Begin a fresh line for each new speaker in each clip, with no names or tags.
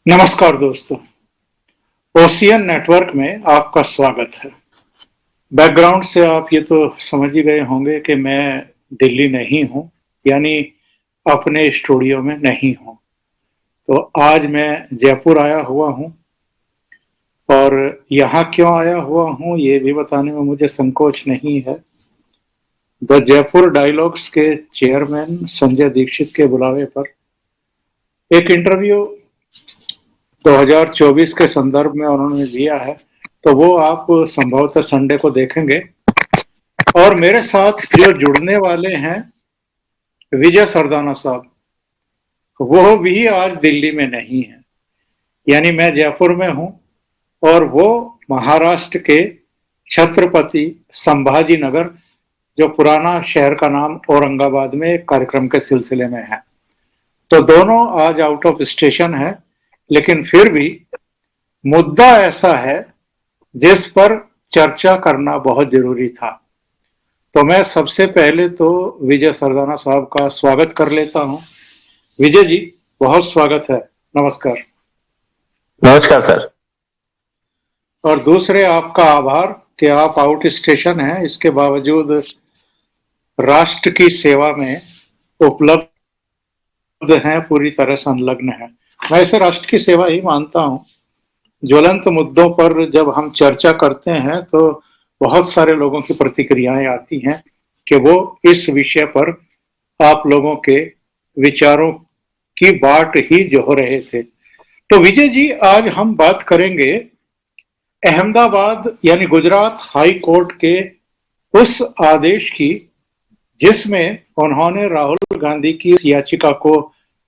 नमस्कार दोस्तों। Ocean network में आपका स्वागत है। बैकग्राउंड से आप ये तो समझ ही गए होंगे कि मैं दिल्ली नहीं हूँ, यानी अपने स्टूडियो में नहीं हूँ। तो आज मैं जयपुर आया हुआ हूँ और यहाँ क्यों आया हुआ हूँ ये भी बताने में मुझे संकोच नहीं है। द जयपुर डायलॉग्स के चेयरमैन संजय दीक्षित के बुलावे पर एक इंटरव्यू 2024 के संदर्भ में उन्होंने दिया है, तो वो आप संभवतः संडे को देखेंगे। और मेरे साथ जो जुड़ने वाले हैं विजय सरदाना साहब, वो भी आज दिल्ली में नहीं है, यानी मैं जयपुर में हूं और वो महाराष्ट्र के छत्रपति संभाजी नगर, जो पुराना शहर का नाम औरंगाबाद में एक कार्यक्रम के सिलसिले में है। तो दोनों आज आउट ऑफ स्टेशन है, लेकिन फिर भी मुद्दा ऐसा है जिस पर चर्चा करना बहुत जरूरी था। तो मैं सबसे पहले तो विजय सरदाना साहब का स्वागत कर लेता हूं। विजय जी, बहुत स्वागत है। नमस्कार।
नमस्कार सर।
और दूसरे आपका आभार कि आप आउट स्टेशन हैं, इसके बावजूद राष्ट्र की सेवा में उपलब्ध हैं, पूरी तरह संलग्न हैं। मैं इसे राष्ट्र की सेवा ही मानता हूं। ज्वलंत मुद्दों पर जब हम चर्चा करते हैं तो बहुत सारे लोगों की प्रतिक्रियाएं आती हैं कि वो इस विषय पर आप लोगों के विचारों की बाट ही जो रहे थे। तो विजय जी, आज हम बात करेंगे अहमदाबाद यानी गुजरात हाई कोर्ट के उस आदेश की जिसमें उन्होंने राहुल गांधी की याचिका को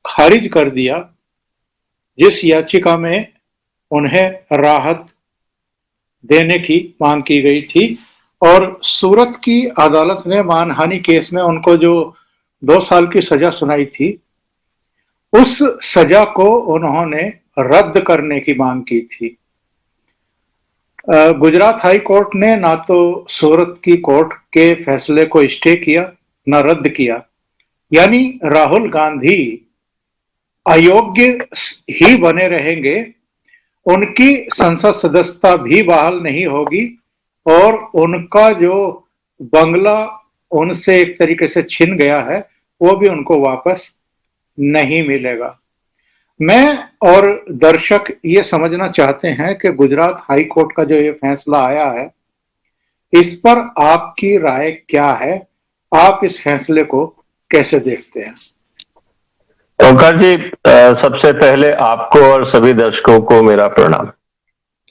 खारिज कर दिया, जिस याचिका में उन्हें राहत देने की मांग की गई थी। और सूरत की अदालत ने मानहानि केस में उनको जो 2 साल की सजा सुनाई थी, उस सजा को उन्होंने रद्द करने की मांग की थी। गुजरात हाई कोर्ट ने ना तो सूरत की कोर्ट के फैसले को स्टे किया, ना रद्द किया, यानी राहुल गांधी अयोग्य ही बने रहेंगे, उनकी संसद सदस्यता भी बहाल नहीं होगी और उनका जो बंगला उनसे एक तरीके से छिन गया है वो भी उनको वापस नहीं मिलेगा। मैं और दर्शक ये समझना चाहते हैं कि गुजरात हाई कोर्ट का जो ये फैसला आया है, इस पर आपकी राय क्या है? आप इस फैसले को कैसे देखते हैं?
ओंकार जी, सबसे पहले आपको और सभी दर्शकों को मेरा प्रणाम।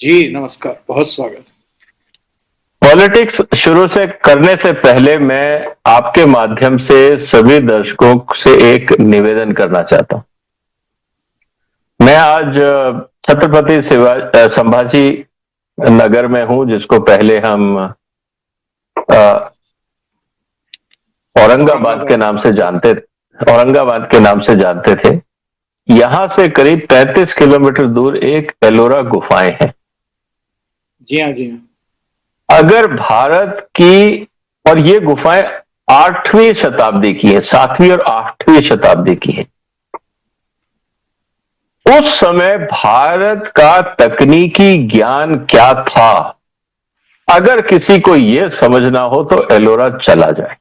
जी नमस्कार, बहुत स्वागत।
पॉलिटिक्स शुरू से करने से पहले मैं आपके माध्यम से सभी दर्शकों से एक निवेदन करना चाहता हूं। मैं आज छत्रपति संभाजी नगर में हूं, जिसको पहले हम औरंगाबाद के नाम से जानते थे। यहां से करीब 35 किलोमीटर दूर एक एलोरा गुफाएं हैं।
जी हाँ, जी हाँ।
अगर भारत की, और ये गुफाएं 8वीं शताब्दी की है, 7वीं और 8वीं शताब्दी की है। उस समय भारत का तकनीकी ज्ञान क्या था, अगर किसी को यह समझना हो तो एलोरा चला जाए।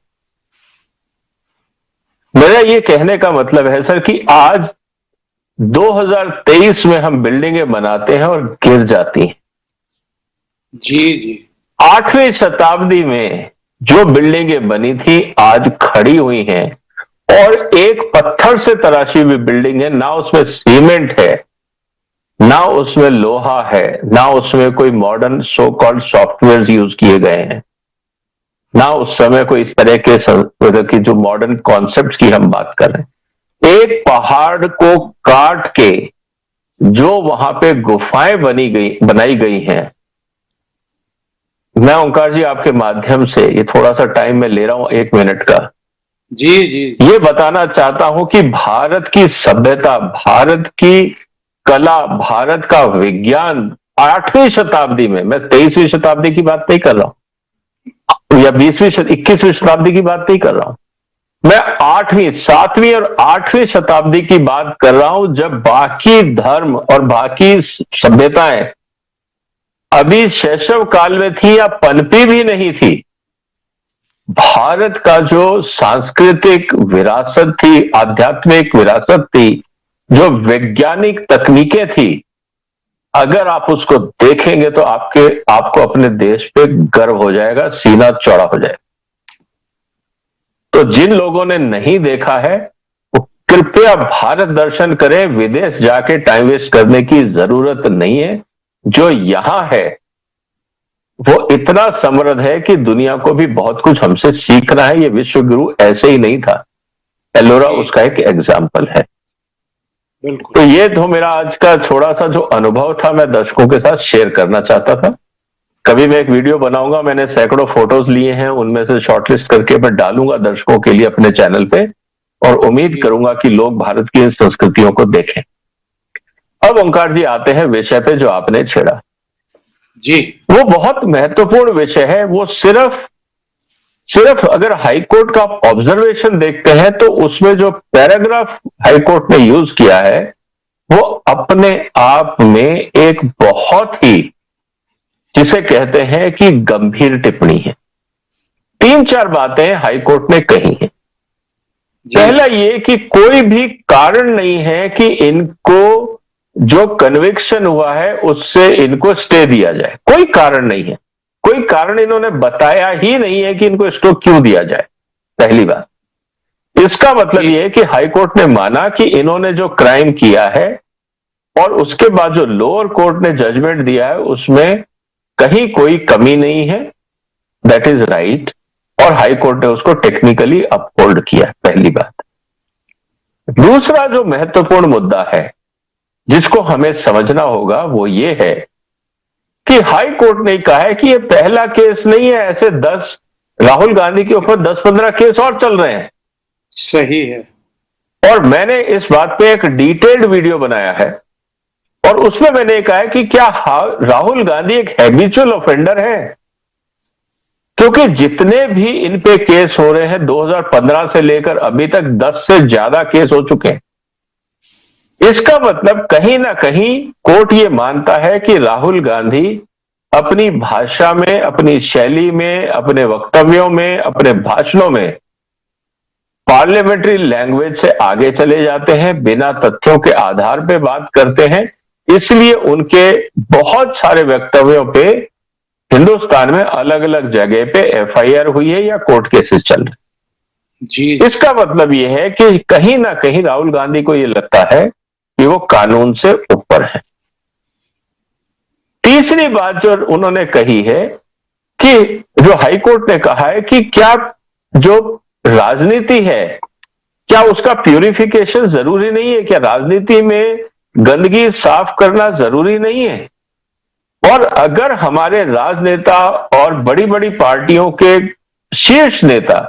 मेरा ये कहने का मतलब है सर कि आज 2023 में हम बिल्डिंगें बनाते हैं और गिर जाती हैं।
जी जी।
8वीं शताब्दी में जो बिल्डिंगें बनी थी आज खड़ी हुई हैं, और एक पत्थर से तराशी हुई बिल्डिंग है, ना उसमें सीमेंट है, ना उसमें लोहा है, ना उसमें कोई modern so called software use किए गए हैं, ना उस समय कोई इस तरह के जो मॉडर्न कॉन्सेप्ट की हम बात कर रहे हैं। एक पहाड़ को काट के जो वहां पे गुफाएं बनाई गई हैं। मैं ओंकार जी आपके माध्यम से, ये थोड़ा सा टाइम मैं ले रहा हूं 1 मिनट का,
जी जी,
ये बताना चाहता हूं कि भारत की सभ्यता, भारत की कला, भारत का विज्ञान 8वीं शताब्दी में, मैं 23वीं शताब्दी की बात नहीं कर रहा हूं या 21वीं शताब्दी की बात नहीं कर रहा हूं, मैं 8वीं, 7वीं और 8वीं शताब्दी की बात कर रहा हूं, जब बाकी धर्म और बाकी सभ्यताएं अभी शैशव काल में थी या पनपी भी नहीं थी। भारत का जो सांस्कृतिक विरासत थी, आध्यात्मिक विरासत थी, जो वैज्ञानिक तकनीकें थी, अगर आप उसको देखेंगे तो आपको अपने देश पे गर्व हो जाएगा, सीना चौड़ा हो जाएगा। तो जिन लोगों ने नहीं देखा है वो कृपया भारत दर्शन करें, विदेश जाके टाइम वेस्ट करने की जरूरत नहीं है। जो यहां है वो इतना समृद्ध है कि दुनिया को भी बहुत कुछ हमसे सीखना है। ये विश्व गुरु ऐसे ही नहीं था, एलोरा उसका एक एग्जाम्पल है। तो ये तो मेरा आज का थोड़ा सा जो अनुभव था, मैं दर्शकों के साथ शेयर करना चाहता था। कभी मैं एक वीडियो बनाऊंगा, मैंने सैकड़ों फोटोज लिए हैं, उनमें से शॉर्टलिस्ट करके मैं डालूंगा दर्शकों के लिए अपने चैनल पे, और उम्मीद करूंगा कि लोग भारत की इन संस्कृतियों को देखें। अब ओंकार जी आते हैं विषय पे जो आपने छेड़ा
जी।
वो बहुत महत्वपूर्ण विषय है। वो सिर्फ अगर हाईकोर्ट का ऑब्जर्वेशन देखते हैं तो उसमें जो पैराग्राफ हाईकोर्ट ने यूज किया है वो अपने आप में एक बहुत ही, जिसे कहते हैं कि गंभीर टिप्पणी है। 3-4 बातें हाईकोर्ट ने कही हैं। पहला ये कि कोई भी कारण नहीं है कि इनको जो कन्विक्शन हुआ है उससे इनको स्टे दिया जाए। कोई कारण नहीं है, कोई कारण इन्होंने बताया ही नहीं है कि इनको स्टे क्यों दिया जाए। पहली बात, इसका मतलब यह है कि हाईकोर्ट ने माना कि इन्होंने जो क्राइम किया है और उसके बाद जो लोअर कोर्ट ने जजमेंट दिया है उसमें कहीं कोई कमी नहीं है, दैट इज राइट, और हाई कोर्ट ने उसको टेक्निकली अपहोल्ड किया। पहली बात। दूसरा जो महत्वपूर्ण मुद्दा है जिसको हमें समझना होगा वो ये है कि हाई कोर्ट ने कहा है कि ये पहला केस नहीं है, ऐसे 10 राहुल गांधी के ऊपर 10-15 केस और चल रहे हैं।
सही है।
और मैंने इस बात पे एक डिटेल्ड वीडियो बनाया है और उसमें मैंने कहा है कि क्या राहुल गांधी एक हैबिचुअल ऑफेंडर है, क्योंकि जितने भी इन पे केस हो रहे हैं 2015 से लेकर अभी तक 10 से ज्यादा केस हो चुके हैं। इसका मतलब कहीं ना कहीं कोर्ट ये मानता है कि राहुल गांधी अपनी भाषा में, अपनी शैली में, अपने वक्तव्यों में, अपने भाषणों में पार्लियामेंट्री लैंग्वेज से आगे चले जाते हैं, बिना तथ्यों के आधार पे बात करते हैं। इसलिए उनके बहुत सारे वक्तव्यों पे हिंदुस्तान में अलग अलग जगह पे एफआईआर हुई है या कोर्ट केसेस चल रहे
जी।
इसका मतलब यह है कि कहीं ना कहीं राहुल गांधी को यह लगता है कि वो कानून से ऊपर है। तीसरी बात जो उन्होंने कही है कि जो हाईकोर्ट ने कहा है कि क्या जो राजनीति है क्या उसका प्यूरिफिकेशन जरूरी नहीं है, क्या राजनीति में गंदगी साफ करना जरूरी नहीं है। और अगर हमारे राजनेता और बड़ी बड़ी पार्टियों के शीर्ष नेता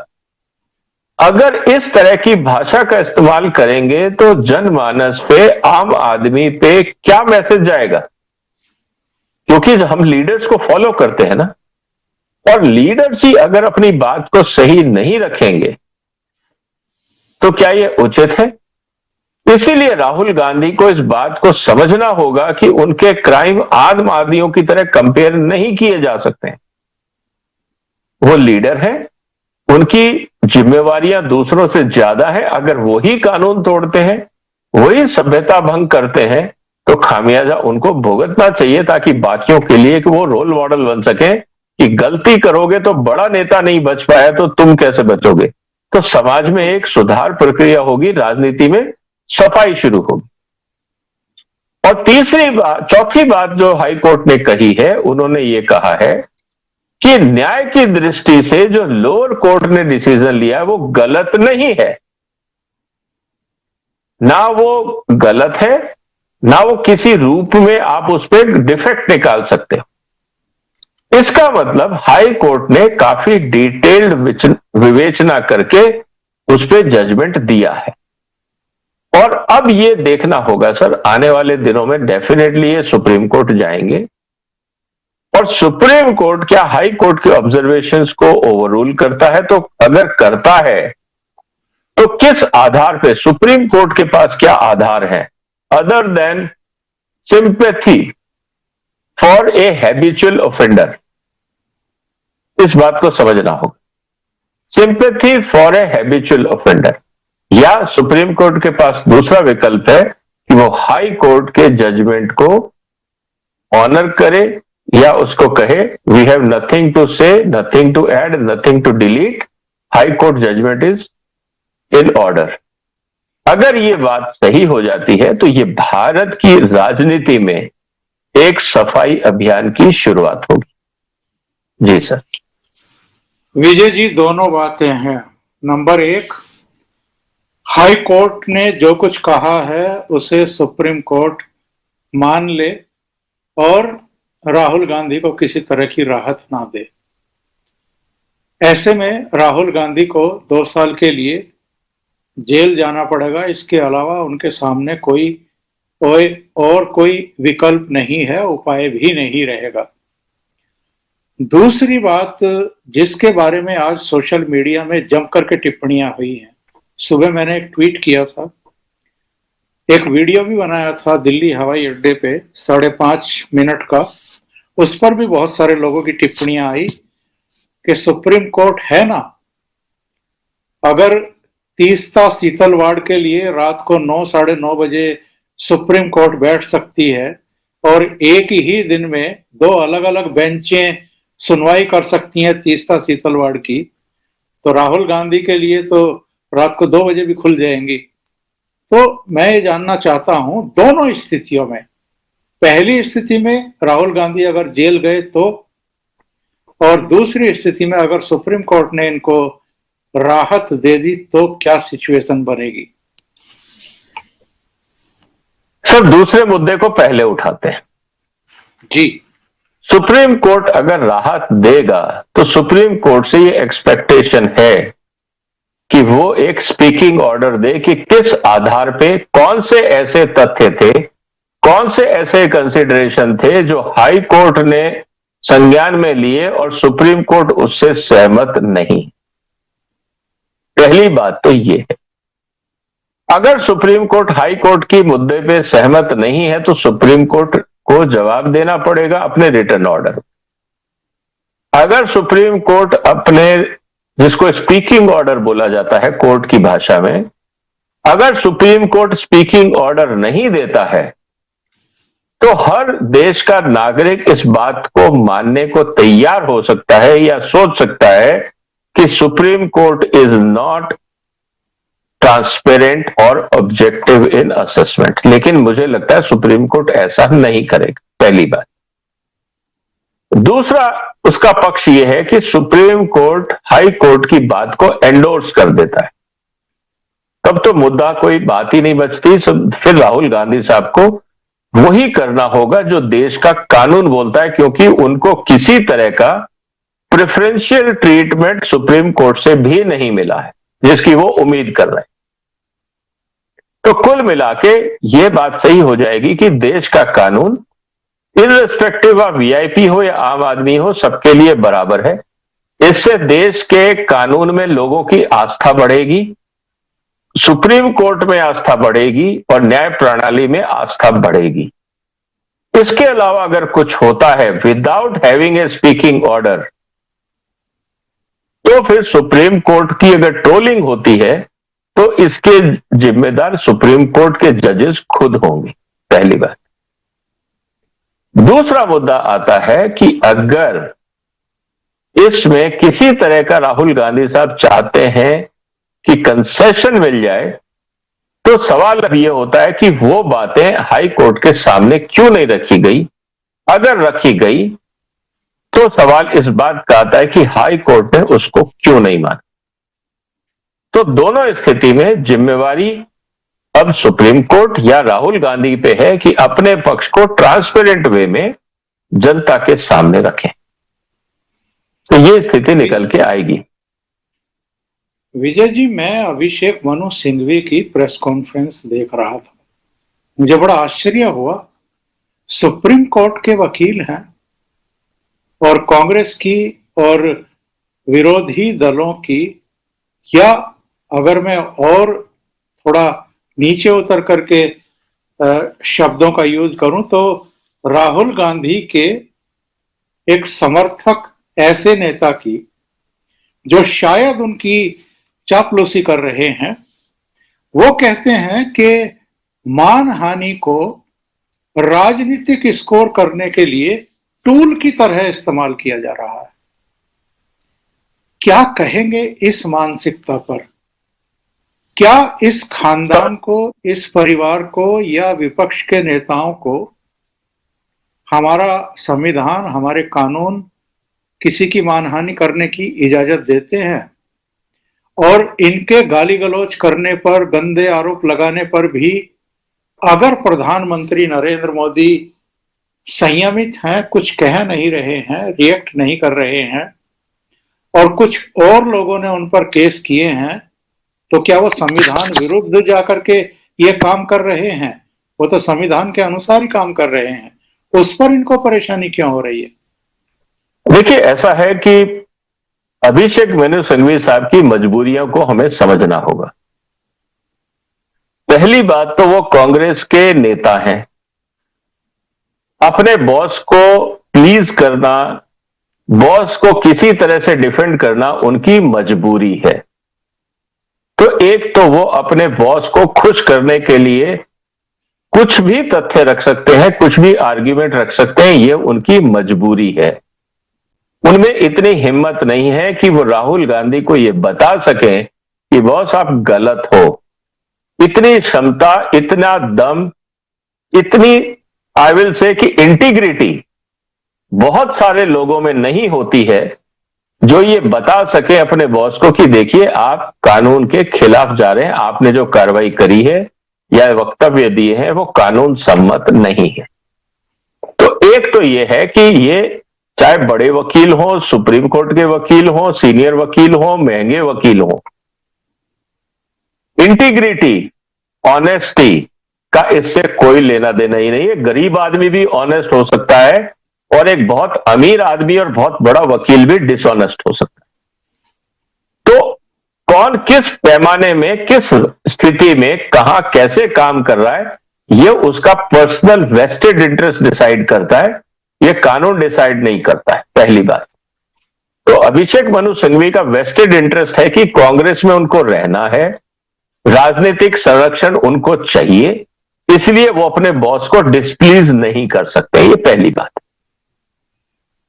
अगर इस तरह की भाषा का इस्तेमाल करेंगे तो जनमानस पे, आम आदमी पे क्या मैसेज जाएगा, क्योंकि हम लीडर्स को फॉलो करते हैं ना, और लीडर्स ही अगर अपनी बात को सही नहीं रखेंगे तो क्या यह उचित है। इसीलिए राहुल गांधी को इस बात को समझना होगा कि उनके क्राइम आम आदमियों की तरह कंपेयर नहीं किए जा सकते। वो लीडर हैं, उनकी जिम्मेवारियां दूसरों से ज्यादा है। अगर वही कानून तोड़ते हैं, वही सभ्यता भंग करते हैं तो खामियाजा उनको भुगतना चाहिए, ताकि बाकियों के लिए कि वो रोल मॉडल बन सके कि गलती करोगे तो बड़ा नेता नहीं बच पाया तो तुम कैसे बचोगे। तो समाज में एक सुधार प्रक्रिया होगी, राजनीति में सफाई शुरू होगी। और चौथी बात जो हाई कोर्ट ने कही है, उन्होंने ये कहा है कि न्याय की दृष्टि से जो लोअर कोर्ट ने डिसीजन लिया है वो गलत नहीं है। ना वो गलत है, ना वो किसी रूप में आप उस पर डिफेक्ट निकाल सकते हो। इसका मतलब हाई कोर्ट ने काफी डिटेल्ड विवेचना करके उस पर जजमेंट दिया है। और अब ये देखना होगा सर, आने वाले दिनों में डेफिनेटली ये सुप्रीम कोर्ट जाएंगे और सुप्रीम कोर्ट क्या हाई कोर्ट के ऑब्जर्वेशंस को ओवररूल करता है, तो अगर करता है तो किस आधार पे सुप्रीम कोर्ट के पास क्या आधार है other than sympathy for a habitual offender? इस बात को समझना होगा। Sympathy for a habitual offender, या सुप्रीम कोर्ट के पास दूसरा विकल्प है कि वो हाई कोर्ट के जजमेंट को ऑनर करे, या उसको कहे we have nothing to say, nothing to add, nothing to delete, high court judgment is in order. अगर ये बात सही हो जाती है तो ये भारत की राजनीति में एक सफाई अभियान की शुरुआत होगी। जी सर।
विजय जी, दोनों बातें हैं। नंबर एक, हाई कोर्ट ने जो कुछ कहा है उसे सुप्रीम कोर्ट मान ले और राहुल गांधी को किसी तरह की राहत ना दे। ऐसे में राहुल गांधी को 2 साल के लिए जेल जाना पड़ेगा। इसके अलावा उनके सामने कोई और कोई विकल्प नहीं है, उपाय भी नहीं रहेगा। दूसरी बात, जिसके बारे में आज सोशल मीडिया में जम करके टिप्पणियां हुई हैं, सुबह मैंने एक ट्वीट किया था, एक वीडियो भी बनाया था दिल्ली हवाई अड्डे पे 5.5 मिनट का। उस पर भी बहुत सारे लोगों की टिप्पणियां आई कि सुप्रीम कोर्ट है ना, अगर तीस्ता सीतलवाड़ के लिए रात को 9 साढ़े 9 बजे सुप्रीम कोर्ट बैठ सकती है और एक ही दिन में 2 अलग अलग बेंचें सुनवाई कर सकती हैं तीस्ता सीतलवाड़ की, तो राहुल गांधी के लिए तो रात को 2 बजे भी खुल जाएंगी। तो मैं ये जानना चाहता हूं, दोनों स्थितियों में, पहली स्थिति में राहुल गांधी अगर जेल गए तो, और दूसरी स्थिति में अगर सुप्रीम कोर्ट ने इनको राहत दे दी तो क्या सिचुएशन बनेगी?
सर, दूसरे मुद्दे को पहले उठाते हैं।
जी,
सुप्रीम कोर्ट अगर राहत देगा तो सुप्रीम कोर्ट से ये एक्सपेक्टेशन है कि वो एक स्पीकिंग ऑर्डर दे कि किस आधार पे, कौन से ऐसे तथ्य थे, कौन से ऐसे कंसिडरेशन थे जो हाई कोर्ट ने संज्ञान में लिए और सुप्रीम कोर्ट उससे सहमत नहीं। पहली बात तो ये है, अगर सुप्रीम कोर्ट हाई कोर्ट की मुद्दे पे सहमत नहीं है तो सुप्रीम कोर्ट को जवाब देना पड़ेगा अपने रिटर्न ऑर्डर। अगर सुप्रीम कोर्ट अपने, जिसको स्पीकिंग ऑर्डर बोला जाता है कोर्ट की भाषा में, अगर सुप्रीम कोर्ट स्पीकिंग ऑर्डर नहीं देता है तो हर देश का नागरिक इस बात को मानने को तैयार हो सकता है या सोच सकता है कि supreme court is not transparent और ऑब्जेक्टिव इन असेसमेंट। लेकिन मुझे लगता है सुप्रीम कोर्ट ऐसा नहीं करेगा, पहली बात। दूसरा उसका पक्ष यह है कि सुप्रीम कोर्ट हाई कोर्ट की बात को एंडोर्स कर देता है, तब तो मुद्दा कोई बात ही नहीं बचती। फिर राहुल गांधी साहब को वही करना होगा जो देश का कानून बोलता है, क्योंकि उनको किसी तरह का प्रेफरेंशियल ट्रीटमेंट सुप्रीम कोर्ट से भी नहीं मिला है जिसकी वो उम्मीद कर रहे हैं। तो कुल मिला के ये बात सही हो जाएगी कि देश का कानून इर्रेस्पेक्टिव ऑफ वीआईपी हो या आम आदमी हो, सबके लिए बराबर है। इससे देश के कानून में लोगों की आस्था बढ़ेगी, सुप्रीम कोर्ट में आस्था बढ़ेगी और न्याय प्रणाली में आस्था बढ़ेगी। इसके अलावा अगर कुछ होता है without having a speaking order, तो फिर सुप्रीम कोर्ट की अगर ट्रोलिंग होती है तो इसके जिम्मेदार सुप्रीम कोर्ट के जजेस खुद होंगे, पहली बात। दूसरा मुद्दा आता है कि अगर इसमें किसी तरह का राहुल गांधी साहब चाहते हैं कि कंसेशन मिल जाए, तो सवाल अब यह होता है कि वो बातें हाई कोर्ट के सामने क्यों नहीं रखी गई। अगर रखी गई तो सवाल इस बात का आता है कि हाई कोर्ट ने उसको क्यों नहीं माना। तो दोनों स्थिति में जिम्मेवारी अब सुप्रीम कोर्ट या राहुल गांधी पे है कि अपने पक्ष को ट्रांसपेरेंट वे में जनता के सामने रखें। तो ये स्थिति निकल के आएगी।
विजय जी, मैं अभिषेक मनु सिंघवी की प्रेस कॉन्फ्रेंस देख रहा था, मुझे बड़ा आश्चर्य हुआ। सुप्रीम कोर्ट के वकील हैं और कांग्रेस की और विरोधी दलों की या अगर मैं और थोड़ा नीचे उतर करके शब्दों का यूज करूं तो राहुल गांधी के एक समर्थक ऐसे नेता की जो शायद उनकी चापलूसी कर रहे हैं, वो कहते हैं कि मानहानि को राजनीतिक स्कोर करने के लिए टूल की तरह इस्तेमाल किया जा रहा है। क्या कहेंगे इस मानसिकता पर? क्या इस खानदान को, इस परिवार को या विपक्ष के नेताओं को हमारा संविधान, हमारे कानून किसी की मानहानि करने की इजाजत देते हैं? और इनके गाली गलौज करने पर, गंदे आरोप लगाने पर भी अगर प्रधानमंत्री नरेंद्र मोदी संयमित हैं, कुछ कह नहीं रहे हैं, रिएक्ट नहीं कर रहे हैं, और कुछ और लोगों ने उन पर केस किए हैं, तो क्या वो संविधान विरुद्ध जाकर के ये काम कर रहे हैं? वो तो संविधान के अनुसार ही काम कर रहे हैं। उस पर इनको परेशानी क्यों हो रही है?
देखिए, ऐसा है कि अभिषेक मनु सिंघवी साहब की मजबूरियों को हमें समझना होगा। पहली बात तो वो कांग्रेस के नेता हैं। अपने बॉस को प्लीज करना, बॉस को किसी तरह से डिफेंड करना उनकी मजबूरी है। तो एक तो वो अपने बॉस को खुश करने के लिए कुछ भी तथ्य रख सकते हैं, कुछ भी आर्ग्यूमेंट रख सकते हैं, ये उनकी मजबूरी है। उनमें इतनी हिम्मत नहीं है कि वो राहुल गांधी को ये बता सकें कि बॉस आप गलत हो। इतनी क्षमता, इतना दम, इतनी आई विल से कि इंटीग्रिटी बहुत सारे लोगों में नहीं होती है जो ये बता सके अपने बॉस को कि देखिए आप कानून के खिलाफ जा रहे हैं, आपने जो कार्रवाई करी है या वक्तव्य दिए हैं वो कानून सम्मत नहीं है। तो एक तो ये है कि ये चाहे बड़े वकील हो, सुप्रीम कोर्ट के वकील हो, सीनियर वकील हो, महंगे वकील हो, इंटीग्रिटी, ऑनेस्टी का इससे कोई लेना देना ही नहीं है। गरीब आदमी भी ऑनेस्ट हो सकता है और एक बहुत अमीर आदमी और बहुत बड़ा वकील भी डिसऑनेस्ट हो सकता है। तो कौन किस पैमाने में, किस स्थिति में, कहां कैसे काम कर रहा है, यह उसका पर्सनल वेस्टेड इंटरेस्ट डिसाइड करता है, यह कानून डिसाइड नहीं करता है। पहली बात तो अभिषेक मनु सिंघवी का वेस्टेड इंटरेस्ट है कि कांग्रेस में उनको रहना है, राजनीतिक संरक्षण उनको चाहिए, इसलिए वो अपने बॉस को डिस्प्लीज नहीं कर सकते। ये पहली बात।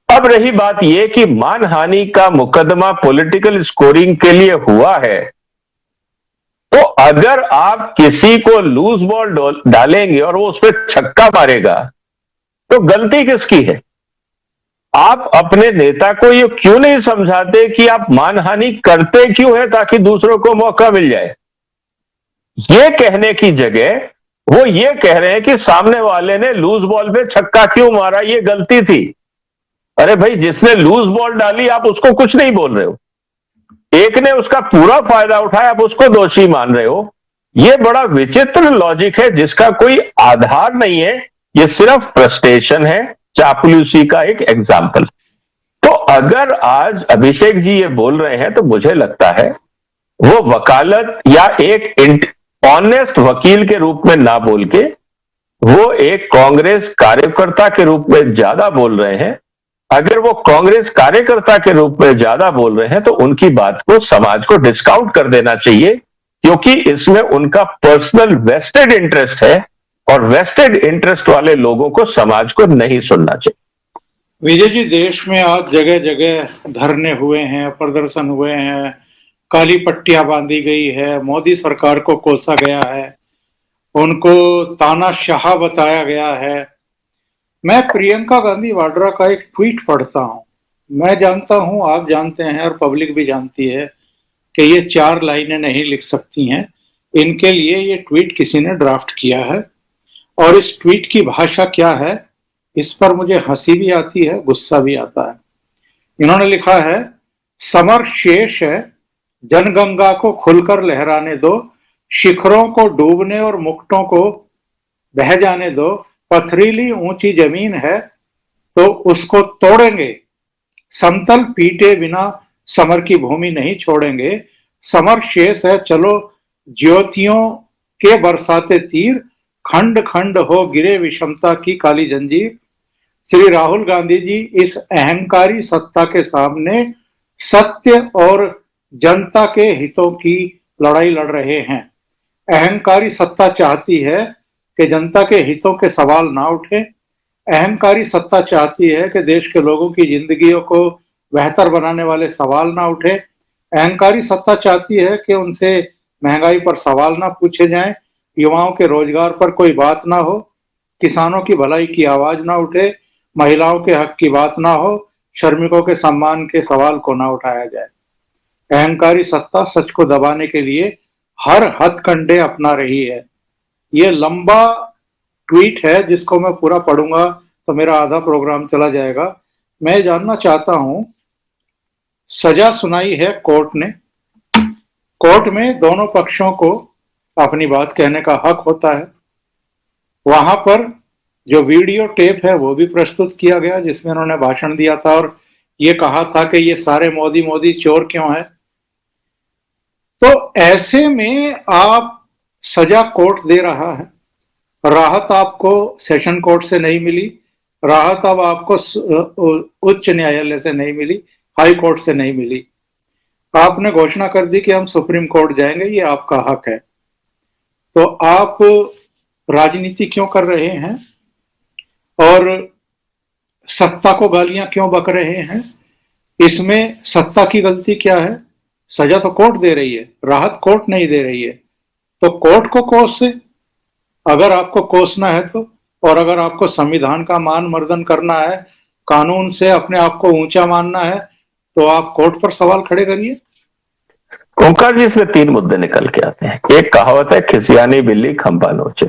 अब रही बात यह कि मानहानि का मुकदमा पॉलिटिकल स्कोरिंग के लिए हुआ है, तो अगर आप किसी को लूज बॉल डालेंगे और वो उस पर छक्का मारेगा तो गलती किसकी है? आप अपने नेता को ये क्यों नहीं समझाते कि आप मानहानि करते क्यों है ताकि दूसरों को मौका मिल जाए? ये कहने की जगह वो ये कह रहे हैं कि सामने वाले ने लूज बॉल पे छक्का क्यों मारा, ये गलती थी। अरे भाई, जिसने लूज बॉल डाली आप उसको कुछ नहीं बोल रहे हो, एक ने उसका पूरा फायदा उठाया आप उसको दोषी मान रहे हो। यह बड़ा विचित्र लॉजिक है जिसका कोई आधार नहीं है, यह सिर्फ फ्रस्ट्रेशन है, चापलूसी का एक एग्जाम्पल। तो अगर आज अभिषेक जी ये बोल रहे हैं तो मुझे लगता है वो वकालत या एक ऑनेस्ट वकील के रूप में ना बोल के वो एक कांग्रेस कार्यकर्ता के रूप में ज्यादा बोल रहे हैं। अगर वो कांग्रेस कार्यकर्ता के रूप में ज्यादा बोल रहे हैं तो उनकी बात को समाज को डिस्काउंट कर देना चाहिए, क्योंकि इसमें उनका पर्सनल वेस्टेड इंटरेस्ट है और वेस्टेड इंटरेस्ट वाले लोगों को समाज को नहीं सुनना चाहिए।
विजय जी, देश में आज जगह जगह धरने हुए हैं, प्रदर्शन हुए हैं, काली पट्टियां बांधी गई है, मोदी सरकार को कोसा गया है, उनको तानाशाह बताया गया है। मैं प्रियंका गांधी वाड्रा का एक ट्वीट पढ़ता हूं। मैं जानता हूं, आप जानते हैं और पब्लिक भी जानती है कि ये 4 लाइनें नहीं लिख सकती हैं। इनके लिए ये ट्वीट किसी ने ड्राफ्ट किया है और इस ट्वीट की भाषा क्या है, इस पर मुझे हंसी भी आती है, गुस्सा भी आता है। इन्होंने लिखा है, समर शेष है, जनगंगा को खुलकर लहराने दो, शिखरों को डूबने और मुकुटों को बह जाने दो, पथरीली ऊंची जमीन है तो उसको तोड़ेंगे, समतल पीटे बिना समर की भूमि नहीं छोड़ेंगे, समर शेष है चलो ज्योतियों के बरसाते तीर, खंड खंड हो गिरे विषमता की काली जंजीर। श्री राहुल गांधी जी इस अहंकारी सत्ता के सामने सत्य और जनता के हितों की लड़ाई लड़ रहे हैं। अहंकारी सत्ता चाहती है कि जनता के हितों के सवाल ना उठे। अहंकारी सत्ता चाहती है कि देश के लोगों की जिंदगियों को बेहतर बनाने वाले सवाल ना उठे। अहंकारी सत्ता चाहती है कि उनसे महंगाई पर सवाल ना पूछे जाएं, युवाओं के रोजगार पर कोई बात ना हो, किसानों की भलाई की आवाज ना उठे, महिलाओं के हक की बात ना हो, श्रमिकों के सम्मान के सवाल को ना उठाया जाए। अहंकारी सत्ता सच को दबाने के लिए हर हथकंडे अपना रही है। ये लंबा ट्वीट है जिसको मैं पूरा पढ़ूंगा तो मेरा आधा प्रोग्राम चला जाएगा। मैं जानना चाहता हूं, सजा सुनाई है कोर्ट ने। कोर्ट में दोनों पक्षों को अपनी बात कहने का हक होता है। वहां पर जो वीडियो टेप है वो भी प्रस्तुत किया गया जिसमें उन्होंने भाषण दिया था और ये कहा था कि ये सारे मोदी मोदी चोर क्यों है। तो ऐसे में आप सजा कोर्ट दे रहा है, राहत आपको सेशन कोर्ट से नहीं मिली, राहत अब आपको उच्च न्यायालय से नहीं मिली, हाई कोर्ट से नहीं मिली। आपने घोषणा कर दी कि हम सुप्रीम कोर्ट जाएंगे, ये आपका हक है। तो आप राजनीति क्यों कर रहे हैं और सत्ता को गालियां क्यों बक रहे हैं? इसमें सत्ता की गलती क्या है? सजा तो कोर्ट दे रही है, राहत कोर्ट नहीं दे रही है। तो कोर्ट को कोस से, अगर आपको कोसना है तो, और अगर आपको संविधान का मान मर्दन करना है, कानून से अपने आप को ऊंचा मानना है, तो आप कोर्ट पर सवाल खड़े करिए।
ओंकार जी, इसमें 3 मुद्दे निकल के आते हैं। एक कहावत है, खिसियानी बिल्ली खंभा नोचे।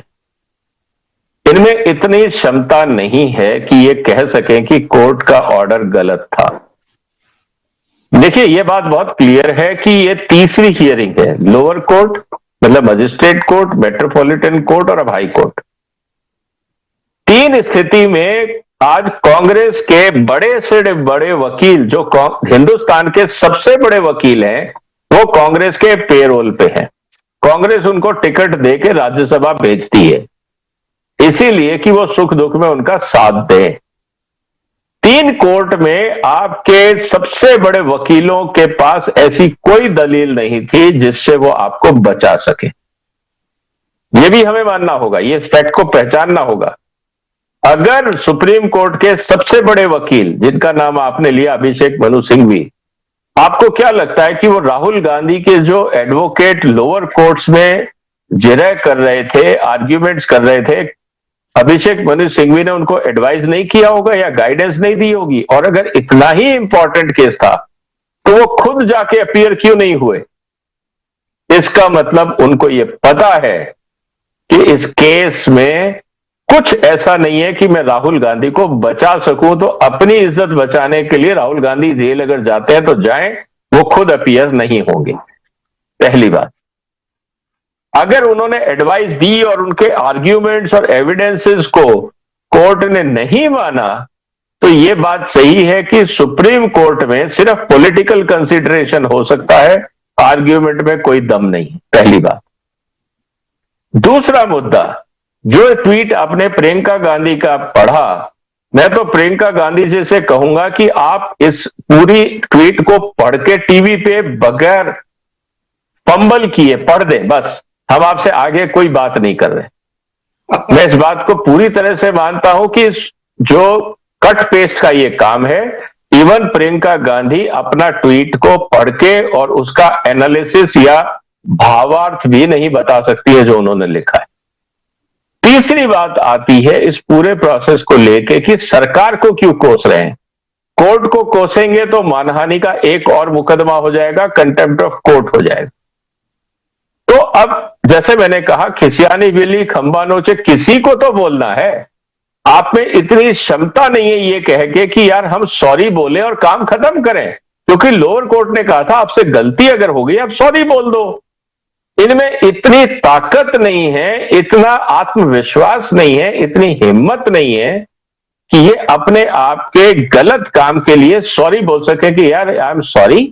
इनमें इतनी क्षमता नहीं है कि ये कह सकें कि कोर्ट का ऑर्डर गलत था। देखिए, ये बात बहुत क्लियर है कि ये तीसरी हियरिंग है। लोअर कोर्ट मतलब मजिस्ट्रेट कोर्ट, मेट्रोपॉलिटन कोर्ट और अब हाई कोर्ट। 3 स्थिति में आज कांग्रेस के बड़े से बड़े वकील, जो हिंदुस्तान के सबसे बड़े वकील हैं, वो कांग्रेस के पेरोल पे हैं। कांग्रेस उनको टिकट देके राज्यसभा भेजती है, इसीलिए कि वो सुख दुख में उनका साथ दें। 3 कोर्ट में आपके सबसे बड़े वकीलों के पास ऐसी कोई दलील नहीं थी जिससे वो आपको बचा सके। ये भी हमें मानना होगा, ये फैक्ट को पहचानना होगा। अगर सुप्रीम कोर्ट के सबसे बड़े वकील, जिनका नाम आपने लिया अभिषेक मनु सिंघवी, आपको क्या लगता है कि वो राहुल गांधी के जो एडवोकेट लोअर कोर्ट्स में जिरह कर रहे थे, आर्ग्यूमेंट्स कर रहे थे, अभिषेक मनु सिंघवी ने उनको एडवाइस नहीं किया होगा या गाइडेंस नहीं दी होगी? और अगर इतना ही इंपॉर्टेंट केस था तो वो खुद जाके अपीयर क्यों नहीं हुए? इसका मतलब उनको ये पता है कि इस केस में कुछ ऐसा नहीं है कि मैं राहुल गांधी को बचा सकूं, तो अपनी इज्जत बचाने के लिए राहुल गांधी जेल अगर जाते हैं तो जाएं, वो खुद अपीयर नहीं होंगे। पहली बात। अगर उन्होंने एडवाइस दी और उनके आर्ग्यूमेंट्स और एविडेंसेस को कोर्ट ने नहीं माना, तो यह बात सही है कि सुप्रीम कोर्ट में सिर्फ पॉलिटिकल कंसिडरेशन हो सकता है, आर्ग्यूमेंट में कोई दम नहीं। पहली बात। दूसरा मुद्दा, जो ट्वीट आपने प्रियंका गांधी का पढ़ा, मैं तो प्रियंका गांधी जी से कहूंगा कि आप इस पूरी ट्वीट को पढ़ के टीवी पे बगैर फंबल किए पढ़ दें, बस। हम आपसे आगे कोई बात नहीं कर रहे। मैं इस बात को पूरी तरह से मानता हूं कि जो कट पेस्ट का ये काम है, इवन प्रियंका गांधी अपना ट्वीट को पढ़ के और उसका एनालिसिस या भावार्थ भी नहीं बता सकती है जो उन्होंने लिखा है। तीसरी बात आती है इस पूरे प्रोसेस को लेके कि सरकार को क्यों कोस रहे हैं। कोर्ट को कोसेंगे तो मानहानि का एक और मुकदमा हो जाएगा, कंटेम्प्ट ऑफ कोर्ट हो जाएगा। तो अब जैसे मैंने कहा, खिसियानी बिल्ली खंबा नोचे, किसी को तो बोलना है। आप में इतनी क्षमता नहीं है ये कह के कि यार हम सॉरी बोले और काम खत्म करें, क्योंकि लोअर कोर्ट ने कहा था आपसे गलती अगर हो गई आप सॉरी बोल दो। इनमें इतनी ताकत नहीं है, इतना आत्मविश्वास नहीं है, इतनी हिम्मत नहीं है कि ये अपने आप के गलत काम के लिए सॉरी बोल सके कि यार आई एम सॉरी,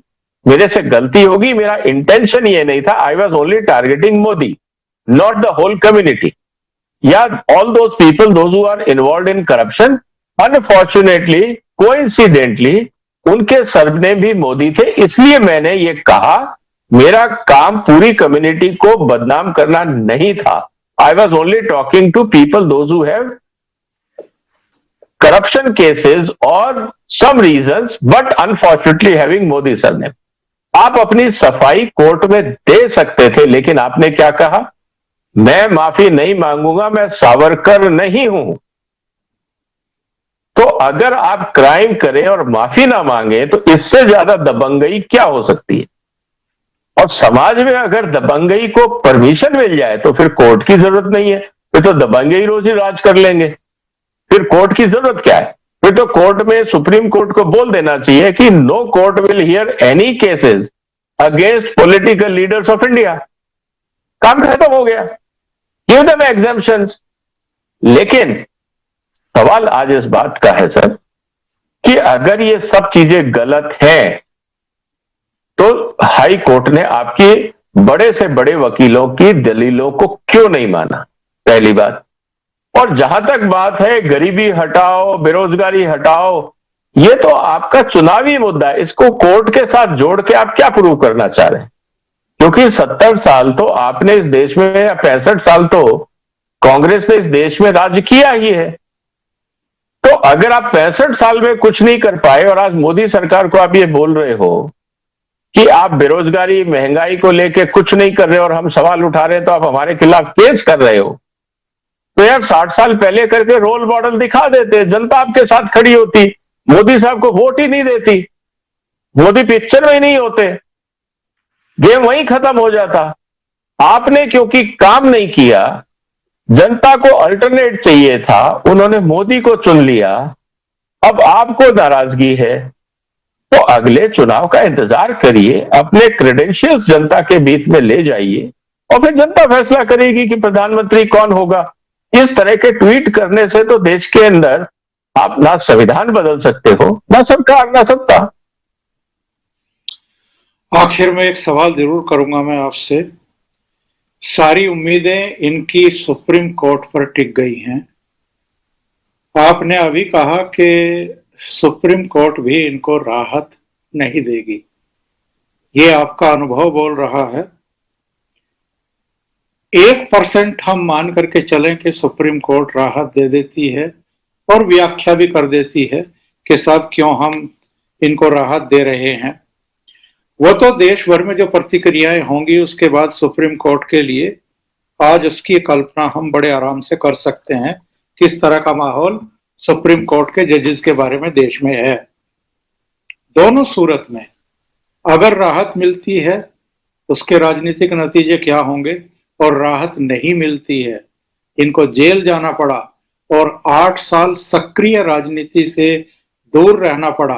मेरे से गलती होगी, मेरा इंटेंशन ये नहीं था, I was only targeting Modi, not the whole community या all those people those who are involve in corruption. Unfortunately, coincidentally उनके सरनेम भी मोदी थे, इसलिए मैंने ये कहा, मेरा काम पूरी कम्युनिटी को बदनाम करना नहीं था। I was only talking to people those who have corruption cases or some reasons, but unfortunately having Modi surname। आप अपनी सफाई कोर्ट में दे सकते थे, लेकिन आपने क्या कहा, मैं माफी नहीं मांगूंगा, मैं सावरकर नहीं हूं। तो अगर आप क्राइम करें और माफी ना मांगे तो इससे ज्यादा दबंगई क्या हो सकती है। और समाज में अगर दबंगई को परमिशन मिल जाए तो फिर कोर्ट की जरूरत नहीं है, फिर तो दबंगई रोज ही राज कर लेंगे, फिर कोर्ट की जरूरत क्या है। फिर तो कोर्ट में, सुप्रीम कोर्ट को बोल देना चाहिए कि no court will hear any cases against political leaders of India. काम खत्म हो गया, गिव देम एग्जम्पशंस। लेकिन सवाल आज इस बात का है सर कि अगर ये सब चीजें गलत हैं तो हाई कोर्ट ने आपके बड़े से बड़े वकीलों की दलीलों को क्यों नहीं माना, पहली बात। और जहां तक बात है गरीबी हटाओ, बेरोजगारी हटाओ, ये तो आपका चुनावी मुद्दा है, इसको कोर्ट के साथ जोड़ के आप क्या प्रूव करना चाह रहे हैं। क्योंकि 70 साल तो आपने इस देश में, या 65 साल तो कांग्रेस ने इस देश में राज्य किया ही है। तो अगर आप 65 साल में कुछ नहीं कर पाए और आज मोदी सरकार को आप ये बोल रहे हो कि आप बेरोजगारी, महंगाई को लेके कुछ नहीं कर रहे और हम सवाल उठा रहे हैं तो आप हमारे खिलाफ केस कर रहे हो, तो यार 60 साल पहले करके रोल मॉडल दिखा देते, जनता आपके साथ खड़ी होती, मोदी साहब को वोट ही नहीं देती, मोदी पिक्चर में ही नहीं होते, गेम वहीं खत्म हो जाता। आपने क्योंकि काम नहीं किया, जनता को अल्टरनेट चाहिए था, उन्होंने मोदी को चुन लिया, अब आपको नाराजगी है तो अगले चुनाव का इंतजार करिए, अपने क्रेडेंशियल्स जनता के बीच में ले जाइए और फिर जनता फैसला करेगी कि प्रधानमंत्री कौन होगा। इस तरह के ट्वीट करने से तो देश के अंदर आप ना संविधान बदल सकते हो, ना सरकार, ना सत्ता।
आखिर में एक सवाल जरूर करूंगा मैं आपसे। सारी उम्मीदें इनकी सुप्रीम कोर्ट पर टिक गई हैं। आपने अभी कहा कि सुप्रीम कोर्ट भी इनको राहत नहीं देगी, ये आपका अनुभव बोल रहा है। 1% हम मान करके चलें कि सुप्रीम कोर्ट राहत दे देती है और व्याख्या भी कर देती है कि साहब क्यों हम इनको राहत दे रहे हैं। वो तो देश भर में जो प्रतिक्रियाएं होंगी उसके बाद सुप्रीम कोर्ट के लिए आज उसकी कल्पना हम बड़े आराम से कर सकते हैं, किस तरह का माहौल सुप्रीम कोर्ट के जजेस के बारे में देश में है। दोनों सूरत में अगर राहत मिलती है उसके राजनीतिक नतीजे क्या होंगे, और राहत नहीं मिलती है, इनको जेल जाना पड़ा और 8 साल सक्रिय राजनीति से दूर रहना पड़ा,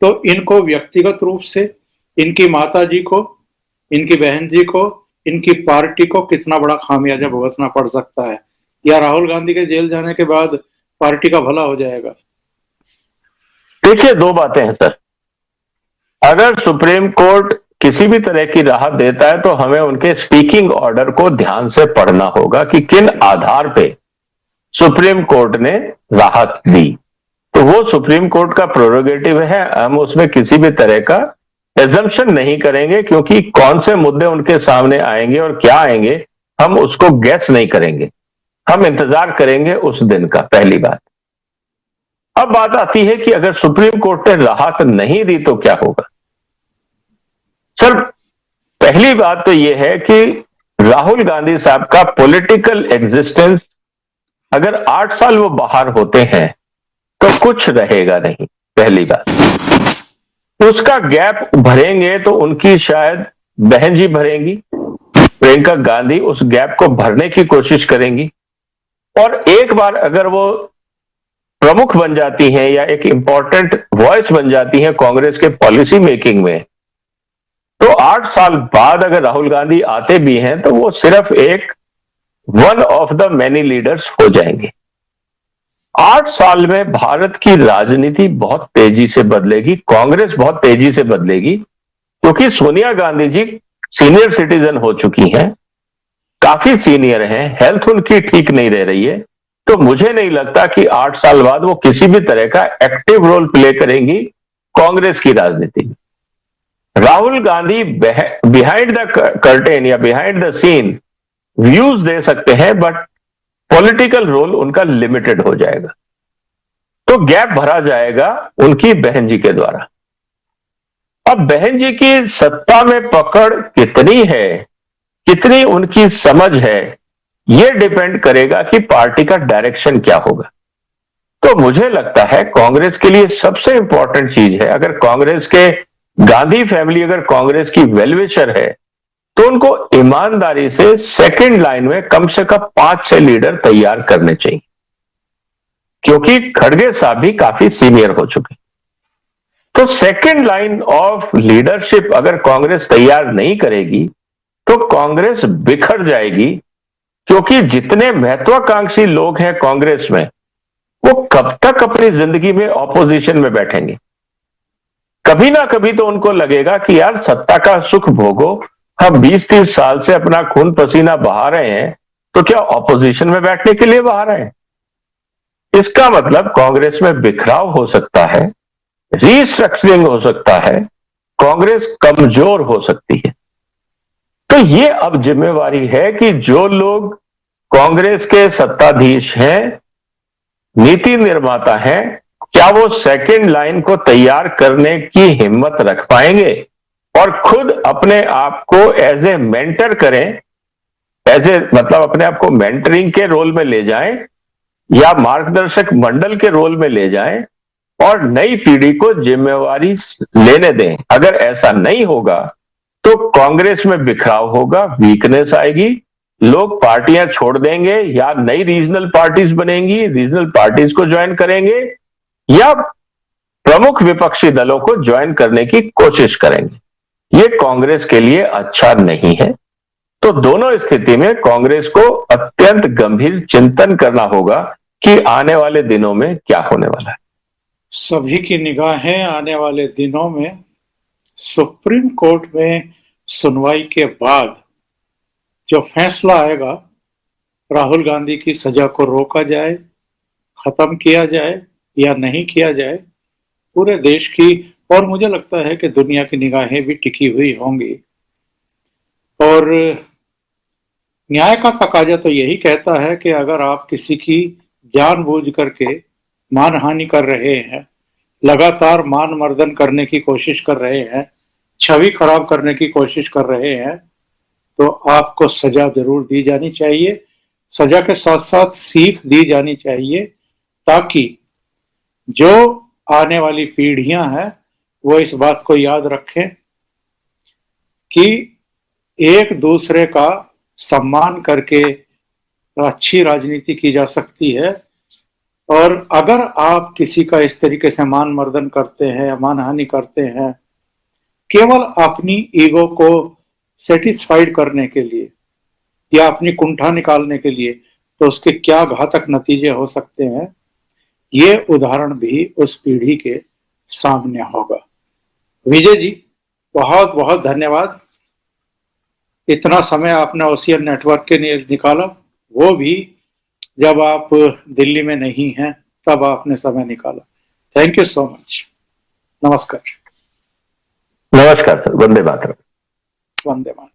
तो इनको व्यक्तिगत रूप से, इनकी माता जी को, इनकी बहन जी को, इनकी पार्टी को कितना बड़ा खामियाजा भुगतना पड़ सकता है। या राहुल गांधी के जेल जाने के बाद पार्टी का भला हो जाएगा।
देखिए, दो बातें हैं सर। अगर सुप्रीम कोर्ट किसी भी तरह की राहत देता है तो हमें उनके स्पीकिंग ऑर्डर को ध्यान से पढ़ना होगा कि किन आधार पे सुप्रीम कोर्ट ने राहत दी। तो वो सुप्रीम कोर्ट का प्रोरोगेटिव है, हम उसमें किसी भी तरह का एजम्पशन नहीं करेंगे, क्योंकि कौन से मुद्दे उनके सामने आएंगे और क्या आएंगे हम उसको गैस नहीं करेंगे, हम इंतजार करेंगे उस दिन का, पहली बात। अब बात आती है कि अगर सुप्रीम कोर्ट ने राहत नहीं दी तो क्या होगा। सर, पहली बात तो यह है कि राहुल गांधी साहब का पॉलिटिकल एग्जिस्टेंस, अगर 8 साल वो बाहर होते हैं तो कुछ रहेगा नहीं, पहली बात। उसका गैप भरेंगे तो उनकी शायद बहन जी भरेंगी, प्रियंका गांधी उस गैप को भरने की कोशिश करेंगी, और एक बार अगर वो प्रमुख बन जाती हैं या एक इंपॉर्टेंट वॉइस बन जाती हैं कांग्रेस के पॉलिसी मेकिंग में, तो 8 साल बाद अगर राहुल गांधी आते भी हैं तो वो सिर्फ एक one of the many leaders हो जाएंगे। 8 साल में भारत की राजनीति बहुत तेजी से बदलेगी, कांग्रेस बहुत तेजी से बदलेगी, क्योंकि सोनिया गांधी जी सीनियर सिटीजन हो चुकी हैं, काफी सीनियर हैं, हेल्थ उनकी ठीक नहीं रह रही है, तो मुझे नहीं लगता कि 8 साल बाद वो किसी भी तरह का एक्टिव रोल प्ले करेंगी कांग्रेस की राजनीति में। Rahul Gandhi behind the curtain या बिहाइंड द सीन व्यूज दे सकते हैं, बट पॉलिटिकल रोल उनका लिमिटेड हो जाएगा। तो गैप भरा जाएगा उनकी बहन जी के द्वारा। अब बहन जी की सत्ता में पकड़ कितनी है, कितनी उनकी समझ है, यह डिपेंड करेगा कि पार्टी का डायरेक्शन क्या होगा। तो मुझे लगता है कांग्रेस के लिए सबसे इंपॉर्टेंट चीज है, अगर कांग्रेस के गांधी फैमिली अगर कांग्रेस की वेलविशर है, तो उनको ईमानदारी से सेकंड लाइन में कम से कम 5-6 लीडर तैयार करने चाहिए, क्योंकि खड़गे साहब भी काफी सीनियर हो चुके। तो सेकंड लाइन ऑफ लीडरशिप अगर कांग्रेस तैयार नहीं करेगी तो कांग्रेस बिखर जाएगी, क्योंकि जितने महत्वाकांक्षी लोग हैं कांग्रेस में, वो कब तक अपनी जिंदगी में ऑपोजिशन में बैठेंगे। कभी ना कभी तो उनको लगेगा कि यार सत्ता का सुख भोगो, हम 20-30 साल से अपना खून पसीना बहा रहे हैं, तो क्या ऑपोजिशन में बैठने के लिए बहा रहे हैं? इसका मतलब कांग्रेस में बिखराव हो सकता है, रीस्ट्रक्चरिंग हो सकता है, कांग्रेस कमजोर हो सकती है। तो ये अब जिम्मेवारी है कि जो लोग कांग्रेस के सत्ताधीश हैं, नीति निर्माता हैं, क्या वो सेकंड लाइन को तैयार करने की हिम्मत रख पाएंगे और खुद अपने आप को एज ए मेंटर करें, एज ए मतलब अपने आप को मेंटरिंग के रोल में ले जाएं या मार्गदर्शक मंडल के रोल में ले जाएं और नई पीढ़ी को जिम्मेवारी लेने दें। अगर ऐसा नहीं होगा तो कांग्रेस में बिखराव होगा, वीकनेस आएगी, लोग पार्टियां छोड़ देंगे या नई रीजनल पार्टीज बनेंगी, रीजनल पार्टीज को ज्वाइन करेंगे या प्रमुख विपक्षी दलों को ज्वाइन करने की कोशिश करेंगे। ये कांग्रेस के लिए अच्छा नहीं है। तो दोनों स्थिति में कांग्रेस को अत्यंत गंभीर चिंतन करना होगा कि आने वाले दिनों में क्या होने वाला है।
सभी की निगाहें आने वाले दिनों में सुप्रीम कोर्ट में सुनवाई के बाद जो फैसला आएगा, राहुल गांधी की सजा को रोका जाए, खत्म किया जाए या नहीं किया जाए, पूरे देश की और मुझे लगता है कि दुनिया की निगाहें भी टिकी हुई होंगी। और न्याय का तकाजा तो यही कहता है कि अगर आप किसी की जानबूझ करके मानहानि कर रहे हैं, लगातार मान मर्दन करने की कोशिश कर रहे हैं, छवि खराब करने की कोशिश कर रहे हैं, तो आपको सजा जरूर दी जानी चाहिए। सजा के साथ साथ सीख दी जानी चाहिए, ताकि जो आने वाली पीढ़ियां हैं वो इस बात को याद रखें कि एक दूसरे का सम्मान करके अच्छी राजनीति की जा सकती है। और अगर आप किसी का इस तरीके से मान मर्दन करते हैं, मानहानि करते हैं, केवल अपनी ईगो को सेटिस्फाइड करने के लिए या अपनी कुंठा निकालने के लिए, तो उसके क्या घातक नतीजे हो सकते हैं, ये उदाहरण भी उस पीढ़ी के सामने होगा। विजय जी, बहुत बहुत धन्यवाद। इतना समय आपने ओशियन नेटवर्क के लिए निकाला, वो भी जब आप दिल्ली में नहीं हैं तब आपने समय निकाला। Thank you so much. नमस्कार।
नमस्कार सर। वंदे मातरम।
वंदे मातरम।